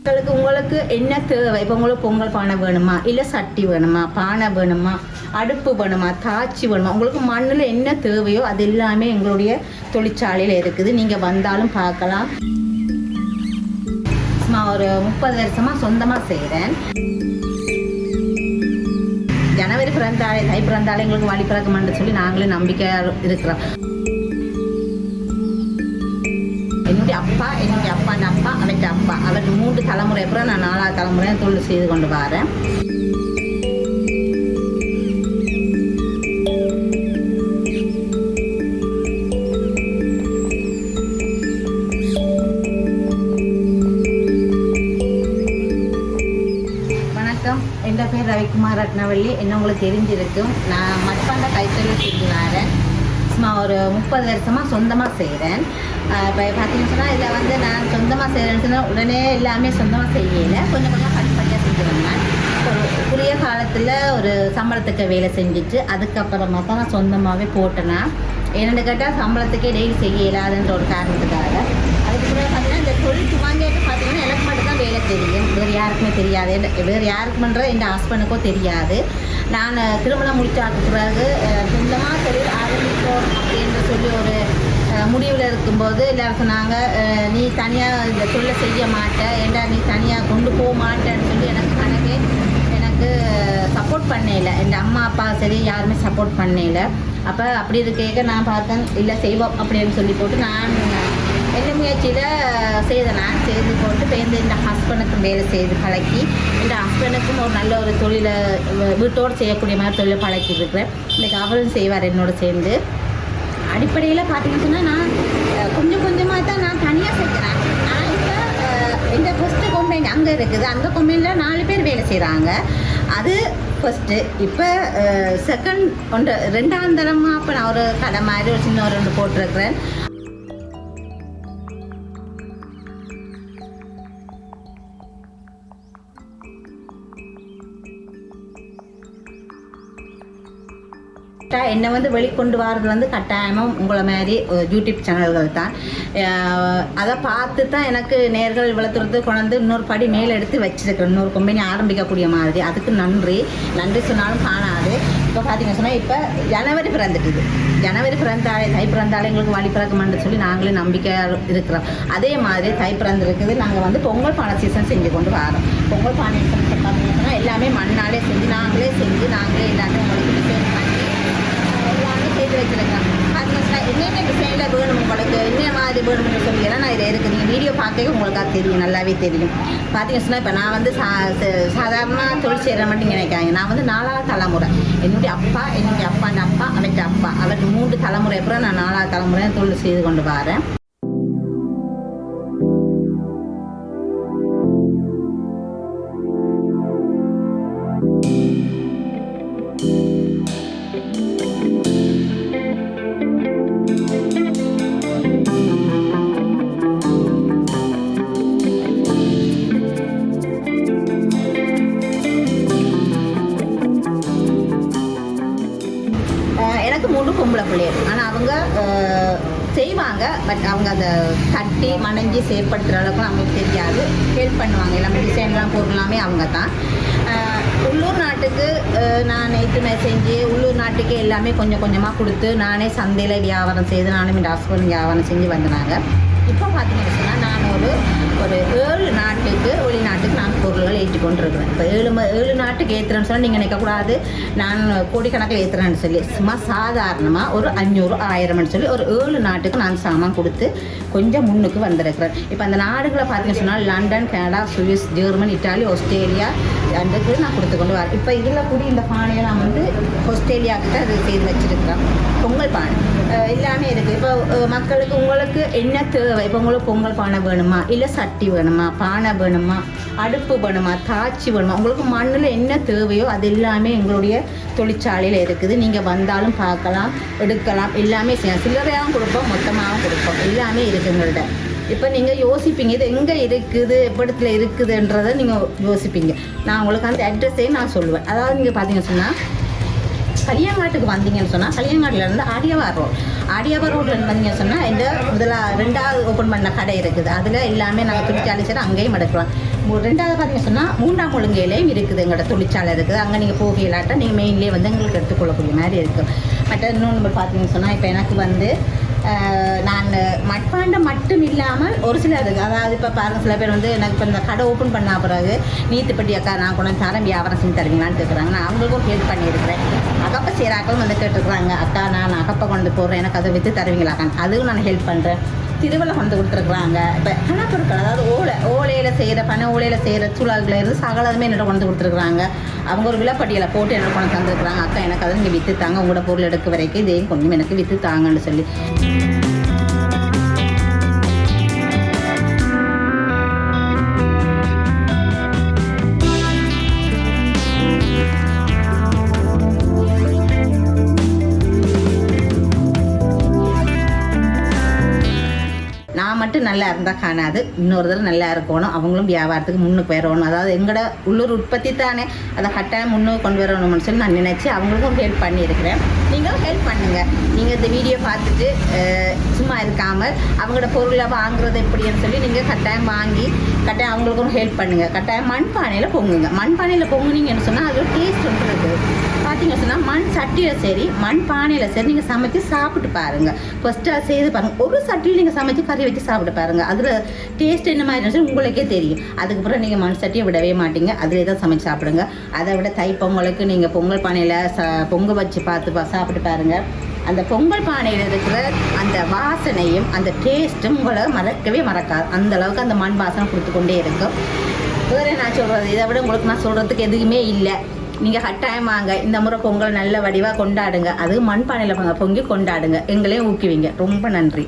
உங்களுக்கு என்ன தேவை? இப்போ உங்களுக்கு பொங்கல் பானை வேணுமா, இல்லை சட்டி வேணுமா, பானை வேணுமா, அடுப்பு வேணுமா, தாச்சி வேணுமா, உங்களுக்கு மண்ணில் என்ன தேவையோ அது எல்லாமே எங்களுடைய தொழிற்சாலையில் இருக்குது. நீங்கள் வந்தாலும் பார்க்கலாம். நான் ஒரு 30 வருஷமாக சொந்தமாக செய்கிறேன். ஜனவரி பிறந்தாலே, தை பிறந்தாலே எங்களுக்கு வழி பிறக்குமான்னு சொல்லி நாங்களே நம்பிக்கையாக இருக்கிறோம். என்னுடைய அப்பா, என்னுடைய அப்பாண்ட அப்பா, அவற்ற அப்பா, அவருக்கு 3 தலைமுறை அப்புறம் நான் 4ஆவது தலைமுறை தொழில் செய்து கொண்டு வரேன். வணக்கம், என் பேர் ரவிக்குமார் ரத்னவள்ளி. என்ன உங்களுக்கு தெரிஞ்சிருக்கும். நான் மட்பாண்ட கைத்தொழில் செஞ்சு வரேன். நான் ஒரு 30 வருஷமாக சொந்தமாக செய்கிறேன். இப்போ பார்த்தீங்கன்னா இதில் வந்து நான் சொந்தமாக செய்கிறேன்னு சொன்னால் உடனே எல்லாமே சொந்தமாக செய்யலை, கொஞ்சம் கொஞ்சம் படிப்படியாக செஞ்சுருந்தேன். ஒரு குறுகிய காலத்தில் ஒரு சம்பளத்துக்கு வேலை செஞ்சுட்டு அதுக்கப்புறமா தான் நான் சொந்தமாகவே போட்டேன்னா. என்னென்னு கேட்டால் சம்பளத்துக்கே டெய்லி செய்ய இயலாதுன்ற ஒரு காரணத்துக்காக. அதுக்கப்புறம் பார்த்தீங்கன்னா இந்த தொழில் துவங்கிட்டு பார்த்தீங்கன்னா எனக்கு மட்டும் தான் வேலை தெரியும், வேறு யாருக்குமே தெரியாது. வேறு யாருக்குமன்றது என் ஹஸ்பண்டுக்கும் தெரியாது. நான் திருமணம் முடிச்சாக்கு பிறகு சொந்தமாக தொழில் ஆரம்பிப்போம் அப்படின்னு சொல்லி ஒரு முடிவில் இருக்கும்போது எல்லோரும் சொன்னாங்க, நீ தனியாக இந்த தொழிலை செய்ய மாட்டேன், ஏண்டா நீ தனியாக கொண்டு போக மாட்டேன்னு சொல்லி எனக்கு சப்போர்ட் பண்ணல. என் அம்மா அப்பா சரி யாருமே சப்போர்ட் பண்ணல. அப்போ அப்படி இருக்க நான் பார்த்தேன், இல்லை செய்வோம் அப்படின்னு சொல்லி போட்டு நான் எந்த முயற்சியில் நான் செய்து போட்டு பேருந்து இந்த ஹஸ்பண்டுக்கு வேலை செய்து பழக்கி, இந்த ஹஸ்பண்டுக்கும் ஒரு நல்ல ஒரு தொழிலை வீட்டோடு செய்யக்கூடிய மாதிரி தொழிலை பழக்கிட்டுருக்கிறேன். இன்றைக்கி அவரும் செய்வார் என்னோட சேர்ந்து. அடிப்படையில் பார்த்தீங்கன்னா நான் கொஞ்சம் கொஞ்சமாக தான் நான் தனியாக செய்கிறேன். நான் இப்போ இந்த ஃபஸ்ட்டு கொம்பைன் அங்கே இருக்குது, அந்த கொம்பைனில் 4 பேர் வேலை செய்கிறாங்க. அது ஃபஸ்ட்டு. இப்போ செகண்ட் 2ஆம் தரமாக இப்போ நான் ஒரு கடை மாதிரி ஒரு சின்ன ஒரு 2 போட்டிருக்கிறேன். என்னை வந்து வெளிக்கொண்டு வர்றது வந்து கட்டாயமாக உங்களை மாதிரி யூடியூப் சேனல்கள் தான். அதை பார்த்து தான் எனக்கு நேர்கள் வளர்த்துறது கொண்டு இன்னொரு படி மேலே எடுத்து வச்சுருக்கேன், இன்னொரு கம்பெனி ஆரம்பிக்கக்கூடிய மாதிரி. அதுக்கு நன்றி சொன்னாலும் காணாது. இப்போ பார்த்தீங்கன்னா சொன்னால் இப்போ ஜனவரி பிறந்துட்டுது. ஜனவரி பிறந்தாலே, தை பிறந்தாலே எங்களுக்கு வழி பிறக்குமான்னு சொல்லி நாங்களே நம்பிக்கையாக இருக்கிறோம். அதே மாதிரி தை பிறந்திருக்குது. நாங்கள் வந்து பொங்கல் பானை சீசன் செஞ்சு கொண்டு வரோம். பொங்கல் பானை சீசன் பார்த்தீங்கன்னா எல்லாமே மண்ணாலே செஞ்சு நாங்களே எல்லாமே உங்களுக்கு டிசைன் பண்ணி எல்லாமே செய்து வச்சுருக்கேன். பார்த்தீங்கன்னா என்னென்ன டிசைனில் வேணும், உங்களுக்கு என்ன மாதிரி வேணும்னு சொல்லி எல்லாம் நான் இதில் இருக்குது. நீங்கள் வீடியோ பார்க்கவே உங்களுக்கு அது தெரியும், நல்லாவே தெரியும். பார்த்தீங்கன்னா இப்போ நான் வந்து சாதாரணமாக தொழில் செய்கிற மட்டும் நினைக்காங்க. நான் வந்து 4ஆவது தலைமுறை. என்னுடைய அப்பா, என்னுடைய அப்பாண்ட அப்பா, அவற்ற அப்பா, அவருக்கு 3 தலைமுறை அப்புறம் நான் 4ஆவது தலைமுறை தொழில் செய்து கொண்டு வரேன். எனக்கு 3 பொம்பளை பிள்ளைகள். ஆனால் அவங்க செய்வாங்க, பட் அவங்க அதை தட்டி மனைஞ்சி செயற்படுத்துகிற அளவுக்கு நமக்கு தெரியாது. ஹெல்ப் பண்ணுவாங்க, எல்லாமே டிசைன்லாம் போடலாமே அவங்க தான். உள்ளூர் நாட்டுக்கு நான் ஏற்றுமை செஞ்சு உள்ளூர் நாட்டுக்கு எல்லாமே கொஞ்சம் கொஞ்சமாக கொடுத்து நானே சந்தையில் வியாபாரம் செய்து நானும் இந்த ஹஸ்பண்ட் வியாபாரம் செஞ்சு வந்தனாங்க. இப்போ பார்த்தீங்கன்னு சொன்னால் நான் ஒரு 7 நாட்டுக்கு வெளிநாட்டுக்கு நான் பொருள்கள் ஏற்றிக்கொண்டிருக்கிறேன். இப்போ 7 நாட்டுக்கு ஏற்றுறேன்னு சொன்னால் நீங்கள் நினைக்கக்கூடாது நான் கோடிக்கணக்கில் ஏற்றுறேன்னு சொல்லி. சும்மா சாதாரணமாக ஒரு 500 1000 சொல்லி ஒரு 7 நாட்டுக்கு நான் சாமான் கொடுத்து கொஞ்சம் முன்னுக்கு வந்திருக்கிறேன். இப்போ அந்த நாடுகளை பார்த்தீங்கன்னு சொன்னால் London, Canada, Swiss, Germany, Italy, Australia அதுக்கு நான் கொடுத்து கொண்டு வரேன். இப்போ இதில் கூட இந்த பானையை நான் வந்து ஆஸ்திரேலியாவுக்கு தான் அது செய்து வச்சுருக்கிறேன். பொங்கல் பானை எல்லாமே இருக்குது. இப்போ மக்களுக்கு உங்களுக்கு என்ன தேவை? இப்போ உங்களுக்கு பொங்கல் பானை வேணுமா, இல்லை சட்டி வேணுமா, பானை வேணுமா, அடுப்பு வேணுமா, தாச்சி வேணுமா, உங்களுக்கு மண்ணில் என்ன தேவையோ அது எல்லாமே எங்களுடைய தொழிற்சாலையில் இருக்குது. நீங்கள் வந்தாலும் பார்க்கலாம், எடுக்கலாம், எல்லாமே செய்யலாம். சில்லறையாகவும் கொடுப்போம், மொத்தமாகவும் கொடுப்போம், எல்லாமே இருக்குது எங்கள்கிட்ட. இப்போ நீங்கள் யோசிப்பீங்க இது எங்கே இருக்குது, எப்படத்தில் இருக்குதுன்றதை நீங்கள் யோசிப்பீங்க. நான் உங்களுக்கு அந்த அட்ரஸையும் நான் சொல்லுவேன். அதாவது நீங்கள் பார்த்தீங்கன்னு சொன்னால் களியங்காட்டுக்கு வந்தீங்கன்னு சொன்னால் களியங்காட்டிலேருந்து ஆடியாவார் ரோட்லேருந்து வந்தீங்கன்னு சொன்னால் இந்த ரெண்டாவது ஓப்பன் பண்ண கடை இருக்குது. அதில் எல்லாமே நாங்கள் தொழிற்சாலை சரி அங்கேயும் எடுக்கலாம். ரெண்டாவது பார்த்தீங்கன்னு சொன்னால் 3ஆம் ஒழுங்கையிலையும் இருக்குது, எங்களோட தொழிற்சாலை இருக்குது. அங்கே நீங்கள் போகலாட்டா நீங்கள் மெயின்லேயே வந்து எங்களுக்கு எடுத்துக்கொள்ளக்கூடிய மாதிரி இருக்கும். மற்ற இன்னொன்று பார்த்தீங்கன்னு சொன்னால் இப்போ எனக்கு வந்து நான் மட்பாண்டம் மட்டும் இல்லாமல் ஒரு சிலர் இருக்குது. அதாவது இப்போ பாருங்கள், சில பேர் வந்து எனக்கு இப்போ இந்த கடை ஓப்பன் பண்ண பிறகு நீத்துப்பட்டி அக்கா நான் கொண்டு வந்து தரேன் வியாபாரம் செஞ்சு தருவீங்களான்னு கேட்குறாங்க. நான் அவங்களுக்கும் ஹெல்ப் பண்ணியிருக்கிறேன். அகப்பை சேராக்களும் வந்து கேட்டுருக்குறாங்க, அக்கா நான் அகப்பை கொண்டு போடுறேன், எனக்கு அதை விற்று தருவீங்களாக்கான்னு. அதுவும் நான் ஹெல்ப் பண்ணுறேன். திருவிழா கொண்டு கொடுத்துருக்குறாங்க. இப்போ பணப்பொருட்கள் அதாவது ஓலையில் செய்கிற பனை ஓலையில் செய்கிற சூழல்களை இருந்து சகலதுமே என்னோட கொண்டு கொடுத்துருக்குறாங்க. அவங்க ஒரு விலைப்பட்டியலை போட்டு என்னோட கொண்டு தந்துருக்குறாங்க. அக்கா எனக்கு அதை நீங்கள் விற்று தாங்க, உங்களோட பொருள் எடுக்க வரைக்கும் இதையும் கொஞ்சம் எனக்கு விற்று தாங்கன்னு சொல்லி. நான் மட்டும் நல்லா இருந்தால் காணாது, இன்னொரு தடவை நல்லா இருக்கணும், அவங்களும் வியாபாரத்துக்கு முன்னுக்கு வரணும். அதாவது எங்களோட உள்ளூர் உற்பத்தி தானே, அதை கட்டாயம் முன்னுக்கு கொண்டு வரணும்னு சொல்லி நான் நினச்சி அவங்களுக்கும் ஹெல்ப் பண்ணியிருக்கிறேன். நீங்களும் ஹெல்ப் பண்ணுங்கள். நீங்கள் இந்த வீடியோ பார்த்துட்டு சும்மா இருக்காமல் அவங்களோட பொருளை வாங்குறது எப்படின்னு சொல்லி நீங்கள் கட்டாயம் வாங்கி கட்டாயம் அவங்களுக்கும் ஹெல்ப் பண்ணுங்கள். கட்டாயம் மண்பானையில் பொங்குங்க. மண்பானையில் பொங்குனீங்கன்னு சொன்னால் அது ஒரு டேஸ்ட் ஒன்று இருக்குது. பார்த்தீங்கன்னு சொன்னால் மண் சட்டியில் சரி மண் பானையில் சரி நீங்கள் சமைச்சு சாப்பிட்டு பாருங்கள். ஃபஸ்ட்டு அதை செய்து பாருங்கள். ஒரு சட்டியில் நீங்கள் சமைச்சு கறி வச்சு சாப்பிட்டு பாருங்கள். அதில் டேஸ்ட் என்ன மாதிரி இருந்துச்சு உங்களுக்கே தெரியும். அதுக்கப்புறம் நீங்கள் மண் சட்டியை விடவே மாட்டீங்க, அதிலே தான் சமைச்சு சாப்பிடுங்க. அதை விட தைப்பொங்கலுக்கு நீங்கள் பொங்கல் பானையில் பொங்க வச்சு பார்த்து சாப்பிட்டு பாருங்கள். அந்த பொங்கல் பானையில் இருக்கிற அந்த வாசனையும் அந்த டேஸ்ட்டும் உங்களை மறக்கவே மறக்காது. அந்த அளவுக்கு அந்த மண் வாசனை கொடுத்து கொண்டே இருக்கும். வேறு நான் சொல்கிறது, இதை விட உங்களுக்கு நான் சொல்கிறதுக்கு எதுவுமே இல்லை. நீங்கள் கட்டாயம் வாங்க, இந்த முறை பொங்கல் நல்ல வடிவாக கொண்டாடுங்க. அது மண்பானையில் பொங்கி கொண்டாடுங்க, எங்களையும் ஊக்குவீங்க. ரொம்ப நன்றி.